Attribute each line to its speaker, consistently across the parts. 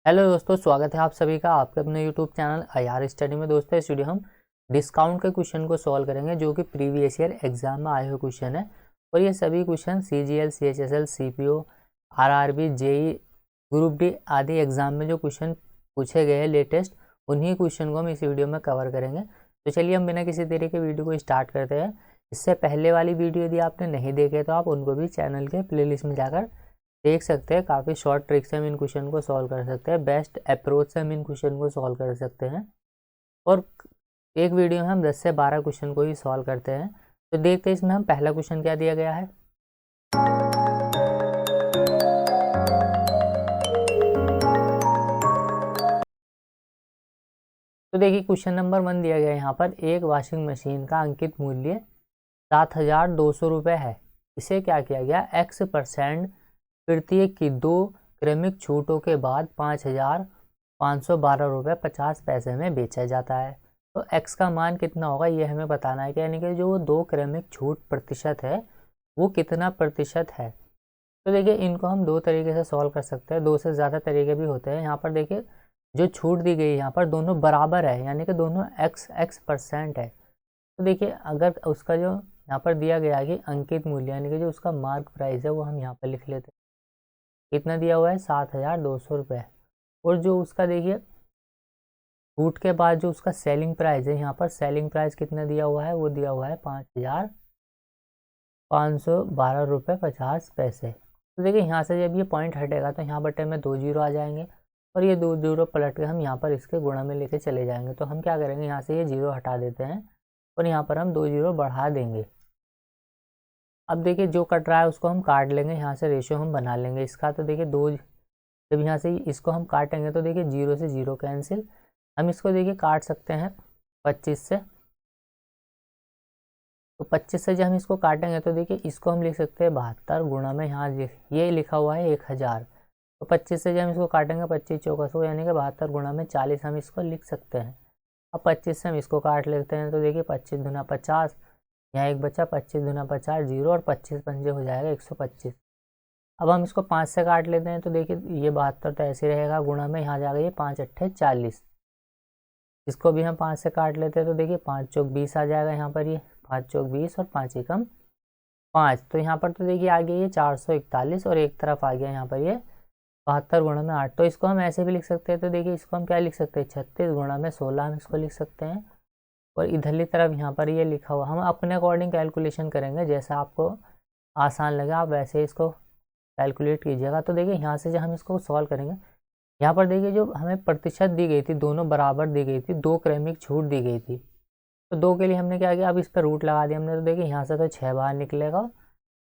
Speaker 1: Hello दोस्तों, स्वागत है आप सभी का आपके अपने यूट्यूब चैनल आईआर स्टडी में। दोस्तों इस वीडियो हम डिस्काउंट के क्वेश्चन को सॉल्व करेंगे जो कि प्रीवियस ईयर एग्जाम में आए हुए क्वेश्चन है। और ये सभी question CGL, CHSL, CPO, RRB, JE, group D आदि एग्जाम में जो क्वेश्चन पूछे गए हैं लेटेस्ट, उन्हीं क्वेश्चन को हम इस वीडियो में कवर करेंगे। तो चलिए हम बिना किसी देरी के वीडियो को स्टार्ट करते हैं। इससे पहले वाली वीडियो यदि आपने नहीं देखे तो आप उनको भी चैनल के प्लेलिस्ट में जाकर देख सकते हैं। काफ़ी शॉर्ट ट्रिक से हम इन क्वेश्चन को सॉल्व कर सकते हैं, बेस्ट अप्रोच से हम इन क्वेश्चन को सॉल्व कर सकते हैं। और एक वीडियो में हम 10 से 12 क्वेश्चन को ही सॉल्व करते हैं। तो देखते हैं इसमें हम पहला क्वेश्चन क्या दिया गया है। तो देखिए क्वेश्चन नंबर 1 दिया गया है यहाँ पर, एक वॉशिंग मशीन का अंकित मूल्य 7,200 रुपये है। इसे क्या किया गया, X% प्रत्येक की 2 क्रमिक छूटों के बाद 5,512 रुपये 50 पैसे में बेचा जाता है। तो x का मान कितना होगा ये हमें बताना है, यानी कि जो 2 क्रमिक छूट प्रतिशत है वो कितना प्रतिशत है। तो देखिए इनको हम दो तरीके से सॉल्व कर सकते हैं, दो से ज़्यादा तरीके भी होते हैं। यहाँ पर देखिए जो छूट दी गई है यहाँ पर दोनों बराबर है, यानी कि दोनों x% है। तो देखिए अगर उसका जो यहाँ पर दिया गया है कि अंकित मूल्य, यानी कि जो उसका मार्क प्राइस है वो हम यहाँ पर लिख लेते हैं। कितना दिया हुआ है, 7,200 रुपये। और जो उसका देखिए छूट के बाद जो उसका सेलिंग प्राइस है, यहाँ पर सेलिंग प्राइस कितना दिया हुआ है, वो दिया हुआ है 5,512 रुपये 50 पैसे। तो देखिए यहाँ से जब ये पॉइंट हटेगा तो यहाँ बटे में 2 जीरो आ जाएंगे, और ये 2 जीरो पलट के हम यहाँ पर इसके गुणा में लेके चले जाएंगे। तो हम क्या करेंगे, यहाँ से ये जीरो हटा देते हैं और यहाँ पर हम 2 जीरो बढ़ा देंगे। अब देखिए जो कट रहा है उसको हम काट लेंगे, यहाँ से रेशियो हम बना लेंगे इसका। तो देखिए दो, जब यहाँ से इसको हम काटेंगे तो देखिए जीरो से जीरो कैंसिल। हम इसको देखिए काट सकते हैं 25 से। तो 25 से जब हम इसको काटेंगे तो देखिए इसको हम लिख सकते हैं 72 गुणा में यहाँ ये लिखा हुआ है 1,000। तो 25 से जब हम इसको काटेंगे 25 चौका 100, यानी कि 72 गुणा में 40 हम इसको लिख सकते हैं। अब 25 से हम इसको काट लेते हैं तो देखिए 25 दूना 50, यहाँ एक बचा 25 दूना 50 जीरो, और 25 पंजे हो जाएगा 125। अब हम इसको 5 से काट लेते हैं तो देखिए ये 72 तो ऐसे रहेगा, गुणा में यहाँ जाएगा ये 5 अट्ठे 40। इसको भी हम 5 से काट लेते हैं तो देखिए 5 चौक 20 आ जाएगा यहाँ पर, ये 5 चौक 20 और 5 एकम 5। तो यहाँ पर तो देखिए आ गया ये 441, और एक तरफ आ गया यहाँ पर ये 72 गुणा में 8। तो इसको हम ऐसे भी लिख सकते हैं, तो देखिए इसको हम क्या लिख सकते हैं, 36 गुणा में 16 हम इसको लिख सकते हैं। और इधरली तरफ यहाँ पर ये लिखा हुआ, हम अपने अकॉर्डिंग कैलकुलेशन करेंगे, जैसा आपको आसान लगे आप वैसे इसको कैलकुलेट कीजिएगा। तो देखिए यहाँ से जब हम इसको सॉल्व करेंगे, यहाँ पर देखिए जो हमें प्रतिशत दी गई थी दोनों बराबर दी गई थी, 2 क्रमिक छूट दी गई थी। तो 2 के लिए हमने क्या किया, अब इस पर रूट लगा दिया हमने। तो देखिए यहाँ से तो 6 बाहर निकलेगा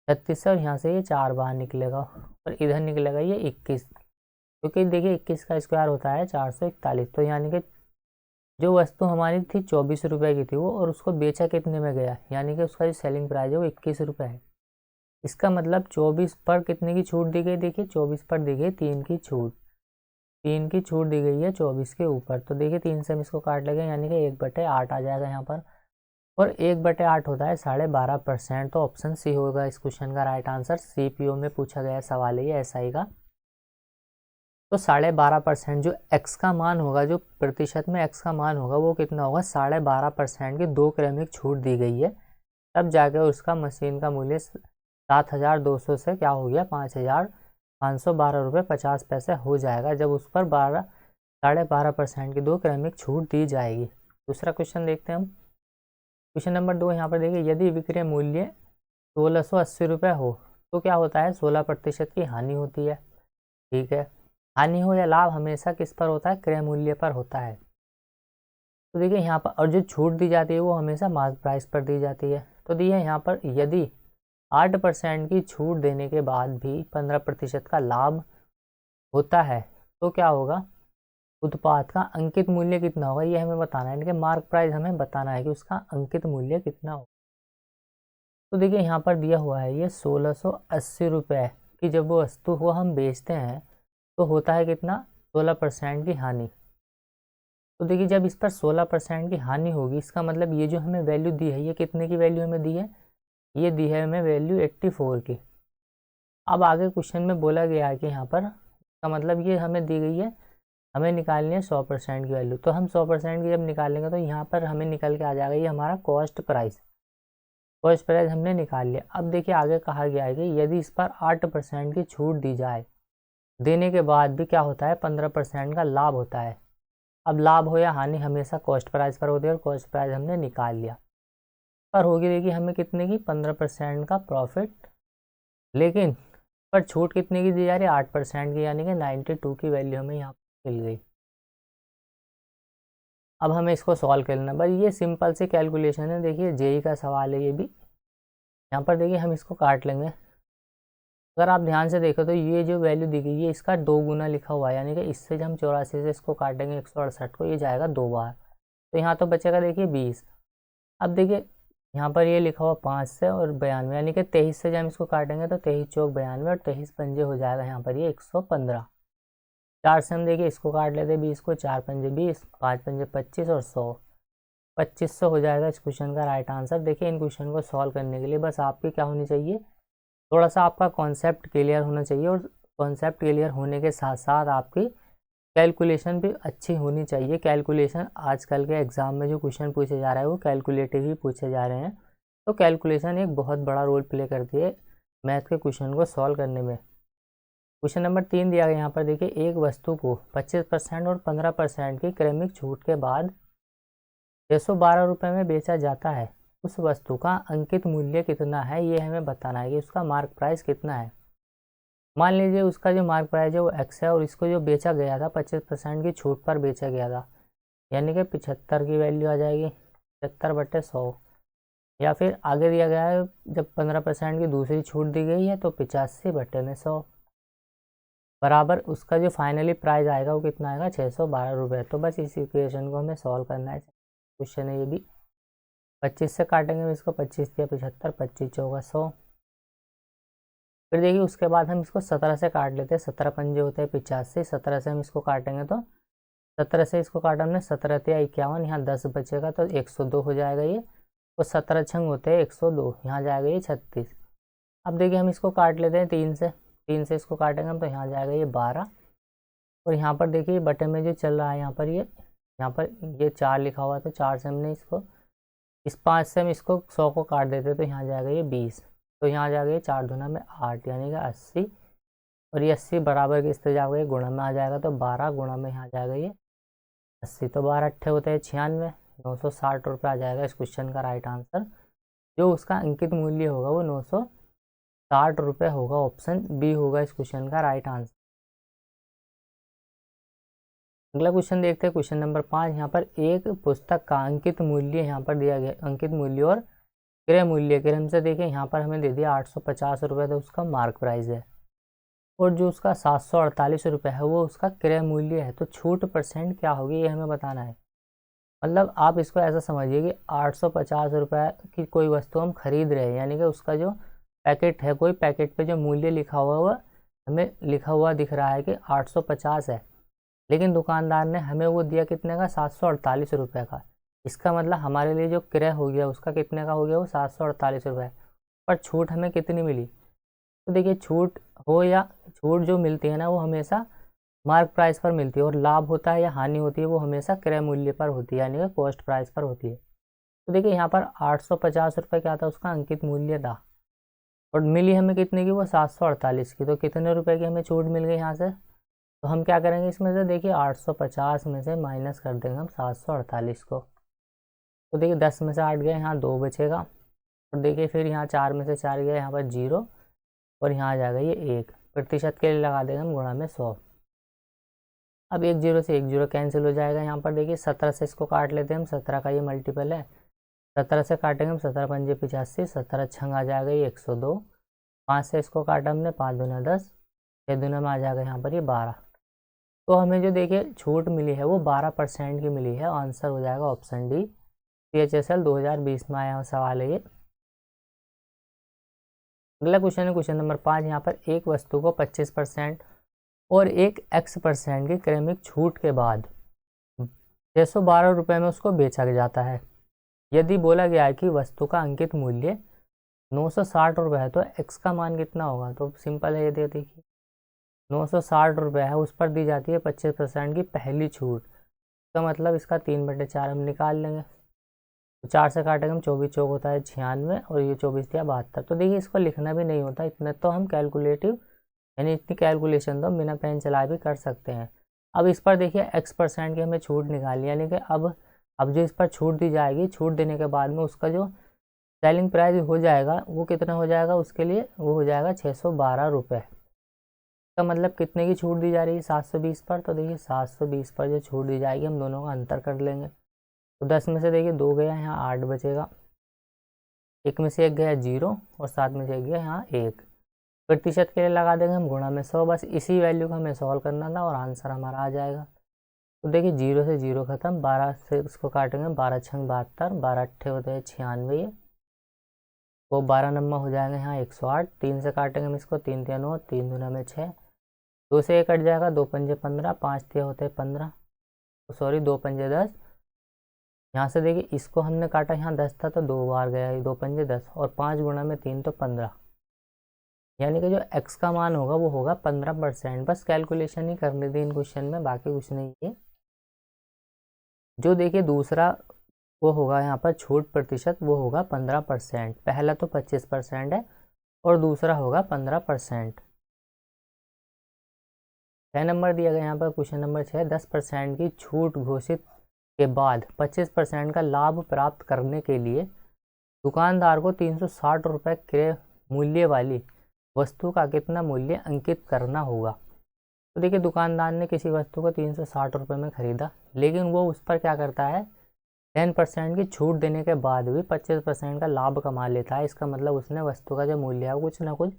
Speaker 1: 36 से, और यहाँ से ये 4 बाहर निकलेगा, और इधर निकलेगा ये 21, क्योंकि देखिए 21 का स्क्वायर होता है 441। तो यानी कि जो वस्तु हमारी थी 24 रुपये की थी वो, और उसको बेचा कितने में गया, यानी कि उसका जो सेलिंग प्राइस है वो 21 रुपये है। इसका मतलब 24 पर कितने की छूट दी गई, देखिए 24 पर दी गई 3 की छूट, 3 की छूट दी गई है 24 के ऊपर। तो देखिए 3 से हम इसको काट लेंगे, यानी कि 1/8 आ जाएगा यहाँ पर। और 1/8 होता है 12.5%। तो ऑप्शन सी होगा इस क्वेश्चन का राइट आंसर। सीपीओ में पूछा गया सवाल है ये एसआई का। तो 12.5% जो एक्स का मान होगा, जो प्रतिशत में एक्स का मान होगा वो कितना होगा, 12.5% की 2 क्रमिक छूट दी गई है। तब जाके उसका मशीन का मूल्य 7,200 से क्या हो गया, 5,512 रुपये 50 पैसे हो जाएगा, जब उस पर 12.5% की 2 क्रमिक छूट दी जाएगी। दूसरा क्वेश्चन देखते हैं हम। क्वेश्चन नंबर 2 यहाँ पर देखिए, यदि विक्रय मूल्य 1,680 रुपये हो तो क्या होता है, 16% की हानि होती है। ठीक है, हानि हो या लाभ हमेशा किस पर होता है, क्रय मूल्य पर होता है। तो देखिए यहाँ पर, और जो छूट दी जाती है वो हमेशा मार्क प्राइस पर दी जाती है। तो दिए यहाँ पर, यदि 8% की छूट देने के बाद भी 15% का लाभ होता है तो क्या होगा, उत्पाद का अंकित मूल्य कितना होगा ये हमें बताना है, यानी कि मार्क प्राइस हमें बताना है कि उसका अंकित मूल्य कितना होगा। तो देखिए यहाँ पर दिया हुआ है ये 1,680 रुपये की जब वो वस्तु को हम बेचते हैं तो होता है कितना, 16% की हानि। तो देखिए जब इस पर 16% की हानि होगी, इसका मतलब ये जो हमें वैल्यू दी है ये कितने की वैल्यू हमें दी है, ये दी है हमें वैल्यू 84 की। अब आगे क्वेश्चन में बोला गया है कि यहाँ पर, इसका मतलब ये हमें दी गई है हमें निकालनी है 100% की वैल्यू। तो हम 100% की जब निकालेंगे तो यहाँ पर हमें निकल के आ जाएगा ये हमारा कॉस्ट प्राइस। कॉस्ट प्राइस हमने निकाल लिया। अब देखिए आगे कहा गया है कि यदि इस पर 8% की छूट दी जाए, देने के बाद भी क्या होता है 15% का लाभ होता है। अब लाभ हो या हानि हमेशा कॉस्ट प्राइस पर होती है, और कॉस्ट प्राइस हमने निकाल लिया। पर होगी देखिए हमें कितने की 15% का प्रॉफिट, लेकिन पर छूट कितने की दी जा रही है 8% की, यानी कि 92 की वैल्यू हमें यहाँ पर मिल गई। अब हमें इसको सॉल्व करना, बस ये सिंपल सी कैलकुलेशन है। देखिए जेई का सवाल है ये भी। यहाँ पर देखिए हम इसको काट लेंगे। अगर आप ध्यान से देखो तो ये जो वैल्यू दी गई है इसका 2 गुना लिखा हुआ है, यानी कि इससे जब हम 84 से इसको काटेंगे 168 को, ये जाएगा 2 बार। तो यहाँ तो बचेगा देखिए 20। अब देखिए यहाँ पर ये लिखा हुआ 5 से और 92, यानी कि 23 से जब हम इसको काटेंगे तो 23 चौक 92 और 23 पंजे हो जाएगा यहाँ पर ये 115। 4 से हम देखिए इसको काट लेते हैं 20 को, 4 पंजे 20, 5 पंजे 25 और 100, 2500 हो जाएगा इस क्वेश्चन का राइट आंसर। देखिए इन क्वेश्चन को सॉल्व करने के लिए बस आपकी क्या होनी चाहिए, थोड़ा सा आपका कॉन्सेप्ट क्लियर होना चाहिए, और कॉन्सेप्ट क्लियर होने के साथ साथ आपकी कैलकुलेशन भी अच्छी होनी चाहिए। कैलकुलेशन आजकल के एग्ज़ाम में जो क्वेश्चन पूछे जा रहे हैं वो कैलकुलेटिव ही पूछे जा रहे हैं। तो कैलकुलेशन एक बहुत बड़ा रोल प्ले करती है मैथ के क्वेश्चन को सॉल्व करने में। क्वेश्चन नंबर 3 दिया गया यहाँ पर देखिए, एक वस्तु को 25% और 15% की क्रमिक छूट के बाद 612 रुपये में बेचा जाता है। उस वस्तु का अंकित मूल्य कितना है, ये हमें बताना है कि उसका मार्क प्राइस कितना है। मान लीजिए उसका जो मार्क प्राइस है वो एक्स है, और इसको जो बेचा गया था 25% की छूट पर बेचा गया था, यानी कि 75 की वैल्यू आ जाएगी 75/100। या फिर आगे दिया गया है जब 15% की दूसरी छूट दी गई है तो 85/100 बराबर उसका जो फाइनली प्राइस आएगा वो कितना आएगा 612 रुपये। तो बस इस इक्वेशन को हमें सॉल्व करना है। क्वेश्चन है ये भी। 25 से काटेंगे इसको, 25 या 75, 25 चौका 100। फिर देखिए उसके बाद हम इसको 17 से काट लेते हैं, 17 पंजे होते हैं 85, 17 से हम इसको काटेंगे तो 17 से इसको काटा हमने 17 या 51, यहाँ 10 बचेगा तो 102 हो जाएगा ये, और 17 छंग होते हैं 102, यहाँ जाएगा ये 36। अब देखिए हम इसको काट लेते हैं 3 से इसको काटेंगे हम तो यहाँ जाएगा ये 12, और यहाँ पर देखिए बटन में जो चल रहा है यहाँ पर ये 4 लिखा हुआ है, तो 4 से हमने इसको, इस 5 से हम इसको 100 को काट देते तो यहाँ जाएगा ये 20, तो यहाँ जाएगा ये 4 दूना में 8, यानी कि 80, और ये 80 बराबर किस तरह जाएगा ये गुणा में आ जाएगा, तो 12 गुणा में यहाँ जाएगा ये 80, तो 12 अट्ठे होते हैं 96, 960 रुपये आ जाएगा इस क्वेश्चन का राइट आंसर। जो उसका अंकित मूल्य होगा वो 960 रुपये होगा, ऑप्शन बी होगा इस क्वेश्चन का राइट आंसर। अगला क्वेश्चन देखते हैं, क्वेश्चन नंबर 5। यहाँ पर एक पुस्तक का अंकित मूल्य यहाँ पर दिया गया, अंकित मूल्य और क्रय मूल्य के हमसे देखिए यहाँ पर हमें दे दिया 850 रुपये, तो उसका मार्क प्राइस है, और जो उसका 748 रुपये है वो उसका क्रय मूल्य है। तो छूट परसेंट क्या होगी ये हमें बताना है। मतलब आप इसको ऐसा समझिए कि 850 रुपये की कोई वस्तु हम खरीद रहे हैं, यानी कि उसका जो पैकेट है, कोई पैकेट पे जो मूल्य लिखा हुआ है हमें लिखा हुआ दिख रहा है कि 850 है, लेकिन दुकानदार ने हमें वो दिया कितने का 748 रुपये का। इसका मतलब हमारे लिए जो क्रय हो गया उसका कितने का हो गया वो 748 रुपये, पर छूट हमें कितनी मिली। तो देखिए छूट हो या छूट जो मिलती है ना वो हमेशा मार्क प्राइस पर मिलती है, और लाभ होता है या हानि होती है वो हमेशा क्रय मूल्य पर होती है, यानी कि कॉस्ट प्राइस पर होती है। तो देखिए यहाँ पर 850 रुपये क्या था उसका अंकित मूल्य था, और मिली हमें कितने की वो 748 की, तो कितने रुपए की हमें छूट मिल गई यहाँ से। तो हम क्या करेंगे इसमें से देखिए 850 में से माइनस कर देंगे हम 748 को, तो देखिए 10 में से 8 गए, यहाँ 2 बचेगा, और देखिए फिर यहाँ 4 में से 4 गया, यहाँ पर 0, और यहाँ आ जाएगा ये 1, प्रतिशत के लिए लगा देंगे हम गुणा में 100। अब 1 0 से 1 0 कैंसिल हो जाएगा। यहाँ पर देखिए 17 से इसको काट लेते हैं हम, 17 का ये मल्टीपल है, 17 से काटेंगे हम 17 पंजे 85, 17 छंग आ जाएगा ये 102, 5 से इसको काटा हमने 5 दूना 10, 6 दूना में आ जाएगा यहाँ पर ये 12। तो हमें जो देखिए छूट मिली है वो 12% की मिली है, आंसर हो जाएगा ऑप्शन डी। CHSL 2020 में आया सवाल है ये। अगला क्वेश्चन है क्वेश्चन नंबर 5। यहाँ पर एक वस्तु को 25% और एक X% की क्रमिक छूट के बाद 612 रुपये में उसको बेचा जाता है। यदि बोला गया है कि वस्तु का अंकित मूल्य 960 रुपये है तो X का मान कितना होगा। तो सिंपल है ये देखिए 960 रुपये है, उस पर दी जाती है 25% की पहली छूट। तो मतलब इसका 3/4 हम निकाल लेंगे। तो 4 से काटेंगे हम, 24 चौक होता है 96 और ये 24 दिया 72। तो देखिए इसको लिखना भी नहीं होता, इतना तो हम कैलकुलेटिव यानी इतनी कैलकुलेशन तो हम बिना पेन चलाए भी कर सकते हैं। अब इस पर देखिए X% की हमें छूट निकाली, यानी कि अब जो इस पर छूट दी जाएगी, छूट देने के बाद में उसका जो सेलिंग प्राइस हो जाएगा वो कितना हो जाएगा, उसके लिए वो हो जाएगा 612 रुपये। का मतलब कितने की छूट दी जा रही है 720 पर। तो देखिए 720 पर जो छूट दी जाएगी हम दोनों का अंतर कर लेंगे। तो 10 में से देखिए 2 गया, यहाँ 8 बचेगा, एक में से 1 गया 0 और 7 में से 1 गया यहाँ 1। प्रतिशत के लिए लगा देंगे हम गुणा में 100, बस इसी वैल्यू को हमें सॉल्व करना था और आंसर हमारा आ जाएगा। तो देखिए 0 से 0 खत्म, 12 से इसको काटेंगे, 12 छंग 72, 12 अट्ठे होते हैं 96, वो 12 नंबर हो जाएंगे यहाँ 108। 3 से काटेंगे हम इसको, 3 3 9, 3 दूना में 6, 2 से 1 कट जाएगा, 2 पंजे 15, 5 3 होते हैं 15, तो सॉरी 2 पंजे 10। यहाँ से देखिए इसको हमने काटा, यहाँ 10 था तो 2 बार गया, 2 पंजे 10 और 5 गुणा में 3 तो 15, यानी कि जो x का मान होगा वो होगा 15%। बस कैलकुलेशन ही करनी थी इन क्वेश्चन में, बाकी कुछ नहीं है। जो देखिए दूसरा वो होगा यहाँ पर छूट प्रतिशत, वो होगा 15%। पहला तो 25% है और दूसरा होगा 15%। 6 नंबर दिया गया यहाँ पर क्वेश्चन नंबर 6, 10% की छूट घोषित के बाद 25% का लाभ प्राप्त करने के लिए दुकानदार को 360 रुपये क्रय मूल्य वाली वस्तु का कितना मूल्य अंकित करना होगा। तो देखिए दुकानदार ने किसी वस्तु को 360 रुपये में खरीदा, लेकिन वो उस पर क्या करता है, 10% की छूट देने के बाद भी 25% का लाभ कमा लेता है। इसका मतलब उसने वस्तु का जो मूल्य है वो कुछ ना कुछ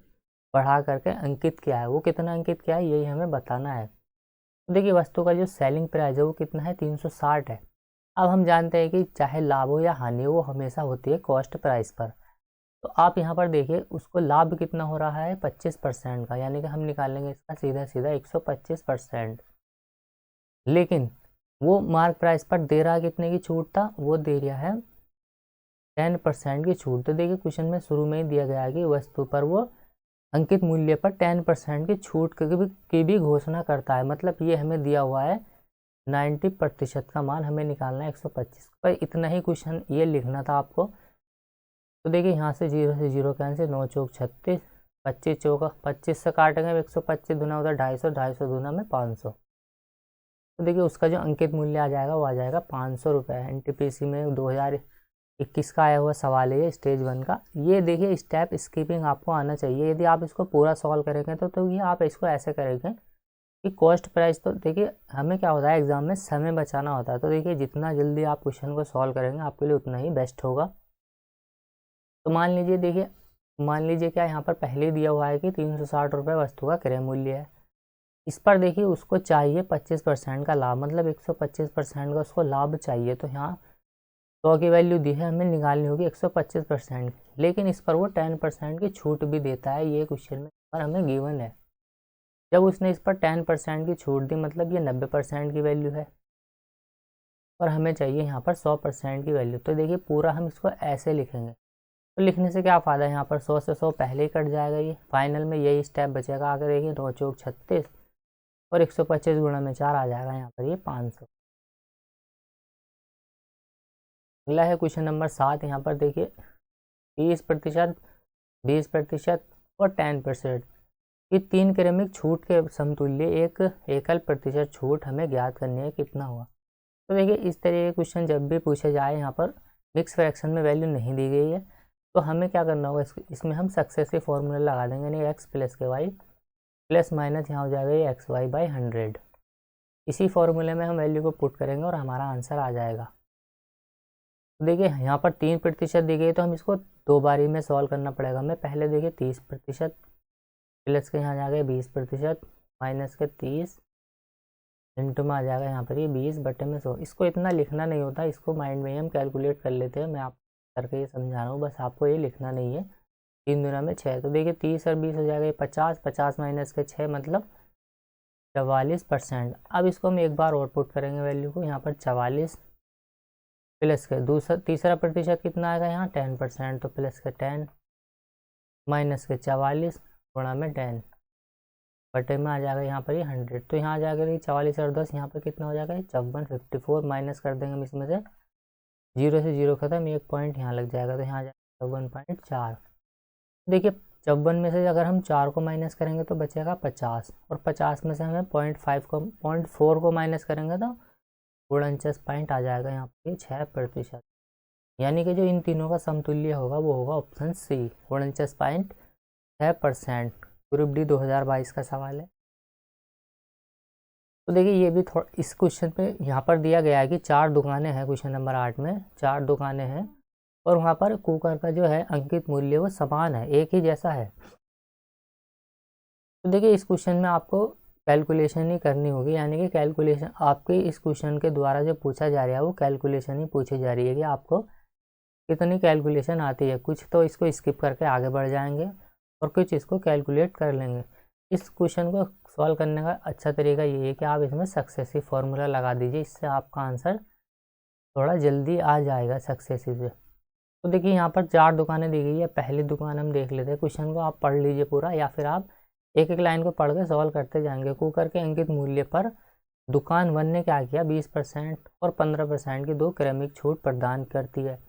Speaker 1: बढ़ा करके अंकित किया है। वो कितना अंकित किया है यही हमें बताना है। तो देखिए वस्तु का जो सेलिंग प्राइस है वो कितना है, 360 है। अब हम जानते हैं कि चाहे लाभ हो या हानि हो वो हमेशा होती है कॉस्ट प्राइस पर। तो आप यहाँ पर देखिए उसको लाभ कितना हो रहा है, 25% का, यानी कि हम निकालेंगे इसका सीधा सीधा 125%। लेकिन वो मार्क प्राइस पर दे रहा कितने की छूट था, वो दे रहा है 10% की छूट। तो देखिए क्वेश्चन में शुरू में ही दिया गया है कि वस्तु पर वो अंकित मूल्य पर 10% की छूट की भी घोषणा करता है। मतलब ये हमें दिया हुआ है 90% का मान हमें निकालना है 125 पर। इतना ही क्वेश्चन ये लिखना था आपको। तो देखिए यहाँ से 0 से 0 कैंसिल, 9 चौक 36, 25 चौका 25 से काटेंगे 125 दूना होता है 250, 250 दूना में 500। तो देखिए उसका जो अंकित मूल्य आ जाएगा वो आ जाएगा 500 रुपये। NTPC में 2021 का आया हुआ सवाल है ये, स्टेज 1 का। ये देखिए स्टेप स्कीपिंग आपको आना चाहिए। यदि आप इसको पूरा सॉल्व करेंगे तो ये आप इसको ऐसे करेंगे कि कॉस्ट प्राइस, तो देखिए हमें क्या होता है एग्जाम में समय बचाना होता है। तो देखिए जितना जल्दी आप क्वेश्चन को सॉल्व करेंगे आपके लिए उतना ही बेस्ट होगा। तो मान लीजिए क्या यहाँ पर पहले दिया हुआ है कि 360 रुपये वस्तु का क्रय मूल्य है। इस पर देखिए उसको चाहिए 25% का लाभ, मतलब 125% का उसको लाभ चाहिए। तो यहाँ 100 की वैल्यू दी है, हमें निकालनी होगी 125%। लेकिन इस पर वो 10% की छूट भी देता है, ये क्वेश्चन में पर हमें गिवन है। जब उसने इस पर 10% की छूट दी मतलब ये 90% की वैल्यू है और हमें चाहिए यहाँ पर 100% की वैल्यू। तो देखिए पूरा हम इसको ऐसे लिखेंगे। तो लिखने से क्या फ़ायदा है, यहाँ पर 100 से 100 पहले ही कट जाएगा। ये फाइनल में यही स्टेप बचेगा। आगे देखिए 9 चौक 36 और 125 गुणा में 4 आ जाएगा यहाँ पर ये 500। अगला है क्वेश्चन नंबर 7। यहाँ पर देखिए 30%, 20% और 10%, ये 3 क्रमिक छूट के समतुल्य एक एकल प्रतिशत छूट हमें ज्ञात करनी है, कितना हुआ। तो देखिए इस तरह के क्वेश्चन जब भी पूछे जाए, यहाँ पर मिक्स फ्रैक्शन में वैल्यू नहीं दी गई है तो हमें क्या करना होगा, इसमें हम सक्सेसिव फॉर्मूला लगा देंगे, यानी x प्लस के वाई प्लस माइनस यहाँ हो जाएगा ये XY/100। इसी फॉर्मूले में हम वैल्यू को पुट करेंगे और हमारा आंसर आ जाएगा। तो देखिए यहाँ पर 3% दी गई तो हम इसको 2 बारी में सॉल्व करना पड़ेगा। हमें पहले देखिए 30% प्लस के यहाँ जाएगा 20% माइनस के 30 इंटू में आ जाएगा यहाँ पर ये 20/100। इसको इतना लिखना नहीं होता, इसको माइंड में ही हम कैलकुलेट कर लेते हैं। मैं आप करके ये समझा रहा हूँ, बस आपको ये लिखना नहीं है। 3 दूना में 6, तो देखिए 30 और 20 हो जाएगा ये 50, 50 माइनस के 6 मतलब 44%। अब इसको हम एक बार और पुट करेंगे वैल्यू को, यहाँ पर 44 प्लस के तीसरा प्रतिशत कितना आएगा यहाँ 10%, तो प्लस के 10 माइनस के 44 गुणा में 10। बटे में आ जाएगा यहाँ पर ये 100, तो यहाँ आ जाएगा ये 44 और 10, यहाँ पर कितना हो जाएगा 54, 54 माइनस कर देंगे हम इसमें से, 0 से 0 खत्म, 1 पॉइंट यहाँ लग जाएगा, तो यहाँ आ जाएगा 54.4। देखिए 54 में से अगर हम 4 को माइनस करेंगे तो बचेगा 50, और 50 में से हमें 0.4 को माइनस करेंगे तो 49 आ जाएगा यहाँ पर 6%। यानी कि जो इन तीनों का समतुल्य होगा वो होगा ऑप्शन सी, 49.6%। ग्रुप डी 2022 का सवाल है। तो देखिए ये भी थोड़ा इस क्वेश्चन पे यहाँ पर दिया गया है कि 4 दुकानें हैं, क्वेश्चन नंबर 8 में 4 दुकानें हैं और वहाँ पर कुकर का जो है अंकित मूल्य वो समान है, एक ही जैसा है। तो देखिए इस क्वेश्चन में आपको कैलकुलेशन ही करनी होगी, यानी कि कैलकुलेशन आपके इस क्वेश्चन के द्वारा जो पूछा जा रहा है वो कैलकुलेशन ही पूछी जा रही है कि आपको कितनी कैलकुलेशन आती है। कुछ तो इसको स्किप करके आगे बढ़ जाएंगे और कुछ इसको कैलकुलेट कर लेंगे। इस क्वेश्चन को सॉल्व करने का अच्छा तरीका ये है कि आप इसमें सक्सेसिव फॉर्मूला लगा दीजिए, इससे आपका आंसर थोड़ा जल्दी आ जाएगा सक्सेसिव से। तो देखिए यहाँ पर 4 दुकानें दी गई है। पहली दुकान हम देख लेते हैं, क्वेश्चन को आप पढ़ लीजिए पूरा या फिर आप एक एक लाइन को पढ़ के सॉल्व करते जाएंगे। कुकर के अंकित मूल्य पर दुकान 1 ने क्या किया, 20% और 15% की 2 क्रमिक छूट प्रदान करती है।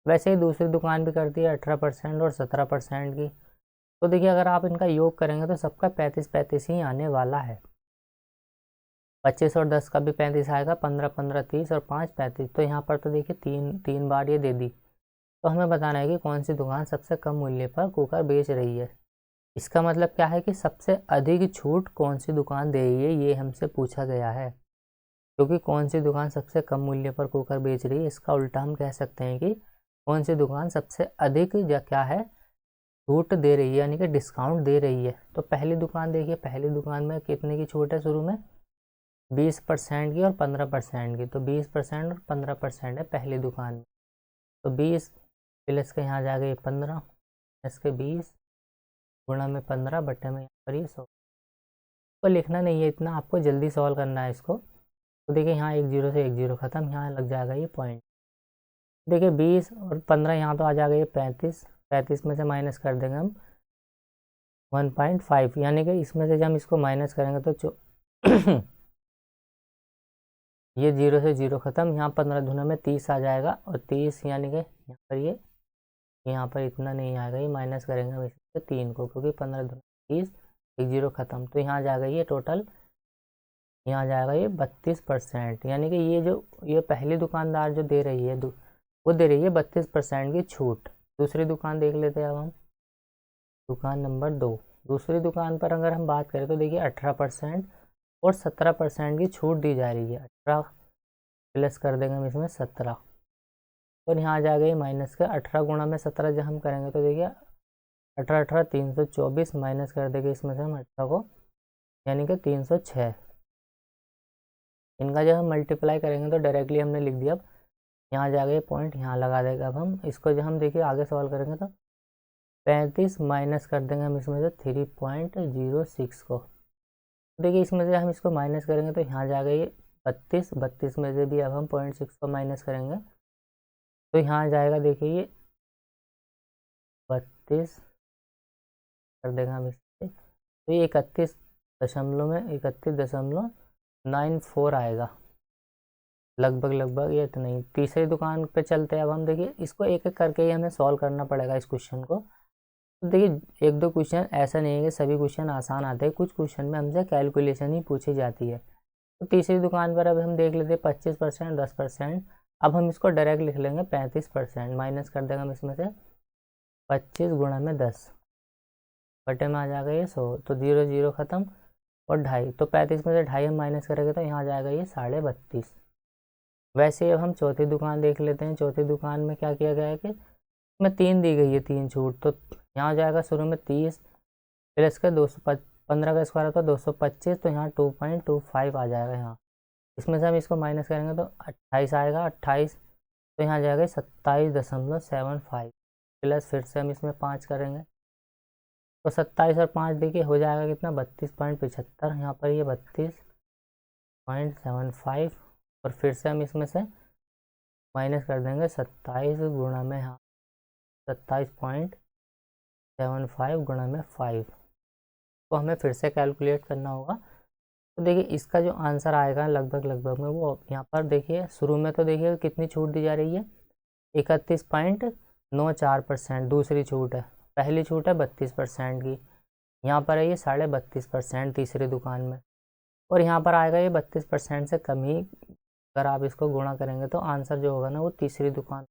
Speaker 1: वैसे ही दूसरी दुकान भी करती है 18% और 17% की। तो देखिए अगर आप इनका योग करेंगे तो सबका 35-35 ही आने वाला है। 25 और 10 का भी 35 आएगा, 15-15 30 और 5 35। तो यहाँ पर तो देखिए तीन बार ये दे दी। तो हमें बताना है कि कौन सी दुकान सबसे कम मूल्य पर कुकर बेच रही है। इसका मतलब क्या है कि सबसे अधिक छूट कौन सी दुकान दे रही है, ये हमसे पूछा गया है। क्योंकि कौन सी दुकान सबसे कम मूल्य पर कुकर बेच रही है, इसका उल्टा हम कह सकते हैं कि कौन सी दुकान सबसे अधिक या क्या है छूट दे रही है, यानी कि डिस्काउंट दे रही है। तो पहली दुकान देखिए, पहली दुकान में कितने की छूट है, शुरू में 20% की और 15% की। तो 20% और 15% है पहली दुकान में। तो 20 प्लस के यहाँ जाके 15 प्लस के 20 गुणा में 15 बटे में यहाँ पर ये 100। तो लिखना नहीं है इतना, आपको जल्दी सॉल्व करना है इसको। तो देखिए यहाँ 1 0 से 1 0 खत्म, यहाँ लग जाएगा ये पॉइंट। देखिए 20 और 15 यहाँ तो आ जाएगा ये 35, 35 में से माइनस कर देंगे हम 1.5, यानी कि इसमें से जब हम इसको माइनस करेंगे तो ये 0 से 0 खत्म, यहाँ 15 दूना में 30 आ जाएगा और 30 यानी कि यहाँ पर इतना नहीं आएगा, ये माइनस करेंगे हम इससे 3 को, क्योंकि 15 दूना 30, 1 0 खत्म। तो यहाँ जाएगा ये टोटल, यहाँ जाएगा ये 32%, यानी कि ये पहली दुकानदार जो दे रही है वो दे रही है 32% की छूट। दूसरी दुकान देख लेते हैं अब हम, दुकान नंबर 2। दूसरी दुकान पर अगर हम बात करें तो देखिए 18% और 17% की छूट दी जा रही है। 18 प्लस कर देंगे हम इसमें 17 और यहाँ आ जाएगा ये माइनस का 18 गुणा में 17 जब हम करेंगे तो देखिए 18 324 माइनस कर देंगे इसमें से हम 18 को, यानी कि 306। इनका जब हम मल्टीप्लाई करेंगे तो डायरेक्टली हमने लिख दिया। अब यहाँ जाएगा ये पॉइंट यहाँ लगा देगा। अब हम इसको जब हम देखिए आगे सवाल करेंगे तो 35 माइनस कर देंगे हम इसमें से 3.06 को। देखिए इसमें से हम इसको माइनस करेंगे तो यहाँ जाएगा ये 32 में से भी अब हम 0.6 को माइनस करेंगे तो यहाँ जाएगा देखिए ये 32 कर देगा हम इससे, तो ये 31.94 आएगा लगभग ये इतना ही। तीसरी दुकान पे चलते हैं अब हम। देखिए इसको एक एक करके ही हमें सॉल्व करना पड़ेगा इस क्वेश्चन को। तो देखिए एक दो क्वेश्चन ऐसा नहीं है कि सभी क्वेश्चन आसान आते हैं, कुछ क्वेश्चन में हमसे कैलकुलेशन ही पूछी जाती है। तो तीसरी दुकान पर अब हम देख लेते हैं 25% 10%। अब हम इसको डायरेक्ट लिख लेंगे 35%, माइनस कर देंगे हम इसमें से 25 गुणा में 10 बटे में आ जाएगा ये 100, तो 0 0 खत्म और 2.5। तो 35 में से 2.5 हम माइनस करेंगे तो यहाँ आ जाएगा ये 32.5। वैसे अब हम चौथी दुकान देख लेते हैं। चौथी दुकान में क्या किया गया है कि में 3 दी गई है, 3 छूट। तो यहाँ जाएगा शुरू में 30 प्लस का 215 का स्क्वायर होता है 225, तो यहाँ 2.25 आ जाएगा। यहाँ इसमें से हम इसको माइनस करेंगे तो 28 आएगा, 28 तो यहाँ जाएगा 27.75 प्लस फिर से हम इसमें 5 करेंगे तो 27 और 5 देखिए हो जाएगा कितना 32.75। यहाँ पर ये 32.75 और फिर से हम इसमें से माइनस कर देंगे 27 गुणा में, हाँ 27.75 गुणा में 5 इसको हमें फिर से कैलकुलेट करना होगा। तो देखिए इसका जो आंसर आएगा लगभग में वो यहाँ पर देखिए शुरू में तो देखिए कितनी छूट दी जा रही है 31.94%। दूसरी छूट है, पहली छूट है 32% की, यहाँ पर है ये 32.5% तीसरी दुकान में, और यहाँ पर आएगा ये 32% से कम ही। अगर आप इसको गुणा करेंगे तो आंसर जो होगा ना वो तीसरी दुकान,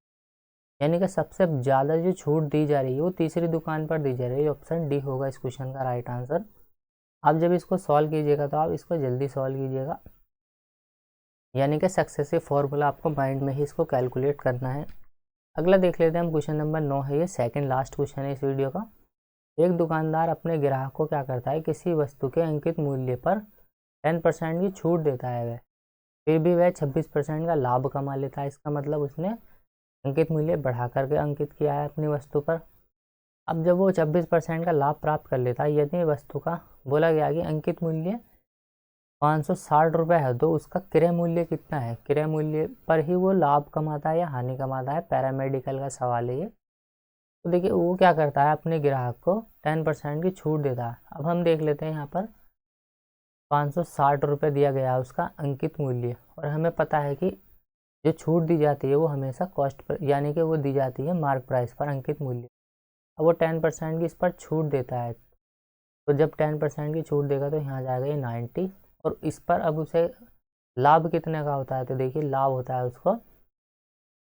Speaker 1: यानी कि सबसे ज़्यादा जो छूट दी जा रही है वो तीसरी दुकान पर दी जा रही है। ऑप्शन डी होगा इस क्वेश्चन का राइट आंसर। आप जब इसको सॉल्व कीजिएगा तो आप इसको जल्दी सॉल्व कीजिएगा, यानी कि सक्सेसिव फॉर्मूला आपको माइंड में ही इसको कैलकुलेट करना है। अगला देख लेते हैं हम, क्वेश्चन नंबर 9 है, ये सेकंड लास्ट क्वेश्चन है इस वीडियो का। एक दुकानदार अपने ग्राहक को क्या करता है, किसी वस्तु के अंकित मूल्य पर 10% की छूट देता है वह, फिर भी वह 26% का लाभ कमा लेता है। इसका मतलब उसने अंकित मूल्य बढ़ा करके अंकित किया है अपनी वस्तु पर। अब जब वो 26% का लाभ प्राप्त कर लेता है, यदि वस्तु का बोला गया कि अंकित मूल्य 560 रुपये है, तो उसका क्रय मूल्य कितना है, क्रय मूल्य पर ही वो लाभ कमाता है या हानि कमाता है, पैरामेडिकल का सवाल है ये। तो देखिए वो क्या करता है, अपने ग्राहक को 10% की छूट देता है। अब हम देख लेते हैं यहाँ पर 560 रुपये दिया गया है उसका अंकित मूल्य, और हमें पता है कि जो छूट दी जाती है वो हमेशा कॉस्ट पर, यानी कि वो दी जाती है मार्क प्राइस पर अंकित मूल्य। अब वो 10% की इस पर छूट देता है, तो जब 10% की छूट देगा तो यहाँ जाएगा ये 90, और इस पर अब उसे लाभ कितने का होता है, तो देखिए लाभ होता है उसको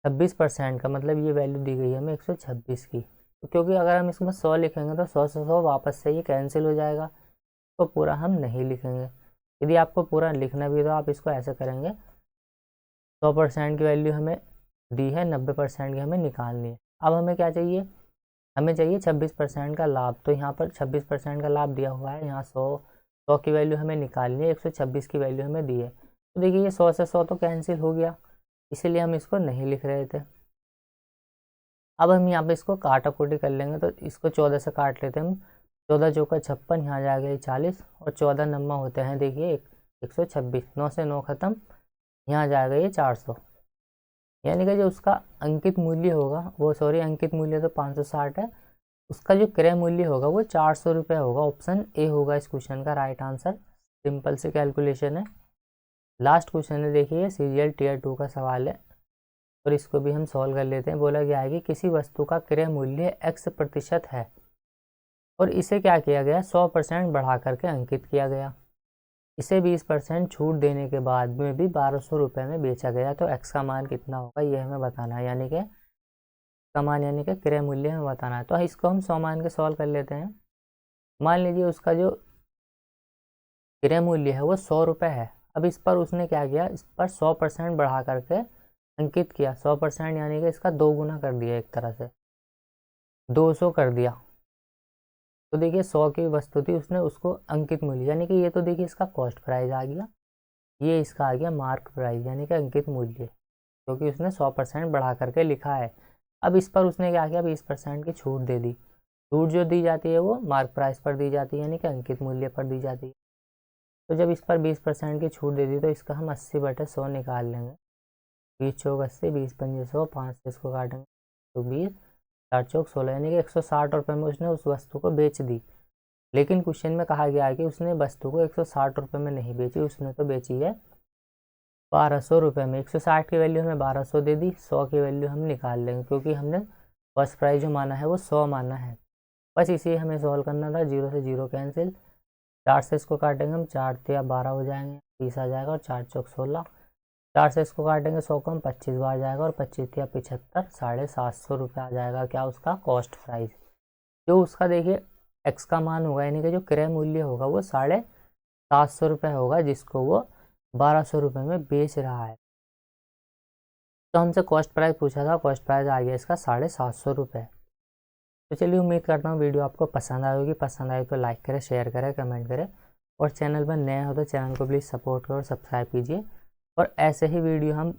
Speaker 1: 26% का, मतलब ये वैल्यू दी गई है हमें 126 की। तो क्योंकि अगर हम इसमें 100 लिखेंगे तो 100 से 100 वापस से ये कैंसिल हो जाएगा, तो पूरा हम नहीं लिखेंगे। यदि आपको पूरा लिखना भी है तो आप इसको ऐसे करेंगे, 100% की वैल्यू हमें दी है, 90% की हमें निकालनी है। अब हमें क्या चाहिए, हमें चाहिए 26% का लाभ। तो यहाँ पर 26% का लाभ दिया हुआ है, यहाँ 100 की वैल्यू हमें निकालनी है, 126 की वैल्यू हमें दी है। तो देखिए ये 100 से 100 तो कैंसिल हो गया, इसीलिए हम इसको नहीं लिख रहे थे। अब हम यहाँ पे इसको काटाकुटी कर लेंगे, तो इसको 14 से काट लेते हैं हम। 14 चौका 56, यहाँ जाएगा ये 40, और 14 नम्मा होते हैं देखिए 126, 9 से 9 खत्म, यहाँ जाएगा ये 400। यानी कि जो उसका अंकित मूल्य होगा वो, सॉरी अंकित मूल्य तो 560 है, उसका जो क्रय मूल्य होगा वो 400 रुपये होगा। ऑप्शन ए होगा इस क्वेश्चन का राइट आंसर। सिंपल से कैलकुलेशन है। लास्ट क्वेश्चन है देखिए, सीजीएल टीयर 2 का सवाल है, और इसको भी हम सॉल्व कर लेते हैं। बोला गया है कि किसी वस्तु का क्रय मूल्य x% है, और इसे क्या किया गया, 100% बढ़ा करके अंकित किया गया। इसे 20% छूट देने के बाद में भी 1200 रुपये में बेचा गया, तो x का मान कितना होगा ये हमें बताना है, यानी कि का मान यानी कि क्रय मूल्य हमें बताना है। तो इसको हम 100 मान के सॉल्व कर लेते हैं। मान लीजिए उसका जो क्रय मूल्य है वो 100 रुपये है। अब इस पर उसने क्या किया, इस पर 100% बढ़ा करके अंकित किया, 100% यानी कि इसका 2 गुना कर दिया, एक तरह से 200 कर दिया। तो देखिए 100 की वस्तु थी, उसने उसको अंकित मूल्य, यानी कि ये तो देखिए इसका कॉस्ट प्राइस आ गया, ये इसका आ गया मार्क प्राइस यानी कि अंकित मूल्य, क्योंकि उसने 100% बढ़ा करके लिखा है। अब इस पर उसने क्या किया, 20% की छूट दे दी। छूट जो दी जाती है वो मार्क प्राइस पर दी जाती है, यानी कि अंकित मूल्य पर दी जाती है। तो जब इस पर 20% की छूट दे दी तो इसका हम 80/100 निकाल लेंगे। 20 चौक 80, 20 पंजे 100, 5 से इसको काटेंगे तो 20, 4 चौक 16, यानी कि 160 रुपये में उसने उस वस्तु को बेच दी। लेकिन क्वेश्चन में कहा गया है कि उसने वस्तु को 160 रुपये में नहीं बेची, उसने तो बेची है 1200 रुपये में। 160 की वैल्यू हमें 1200 दे दी, 100 की वैल्यू हम निकाल लेंगे, क्योंकि हमने फर्स्ट प्राइस जो माना है वो 100 माना है। बस इसे हमें सॉल्व करना था, 0 से 0 कैंसिल, 4 से इसको काटेंगे हम, 4 या 12 हो जाएंगे, 30 आ जाएगा, और 4 चौक 16, 4 से इसको काटेंगे 100 को हम, 25 बार जाएगा, और 25 या 75, 750 रुपये आ जाएगा क्या उसका कॉस्ट प्राइस। जो उसका देखिए एक्स का मान होगा, यानी कि जो क्रय मूल्य होगा वो 750 रुपये होगा, जिसको वो 1200 रुपये में बेच रहा है। तो हमसे कॉस्ट प्राइस पूछा था, कॉस्ट प्राइस आ गया इसका 750 रुपये। तो चलिए उम्मीद करता हूँ वीडियो आपको पसंद आई होगी। पसंद आई तो लाइक करें, शेयर करें, कमेंट करें, और चैनल पर नए हो तो चैनल को प्लीज़ सपोर्ट करो और सब्सक्राइब कीजिए। और ऐसे ही वीडियो हम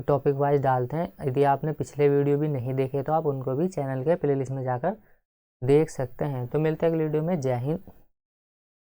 Speaker 1: टॉपिक वाइज डालते हैं। यदि आपने पिछले वीडियो भी नहीं देखे तो आप उनको भी चैनल के प्लेलिस्ट में जाकर देख सकते हैं। तो मिलते हैं अगली वीडियो में। जय हिंद।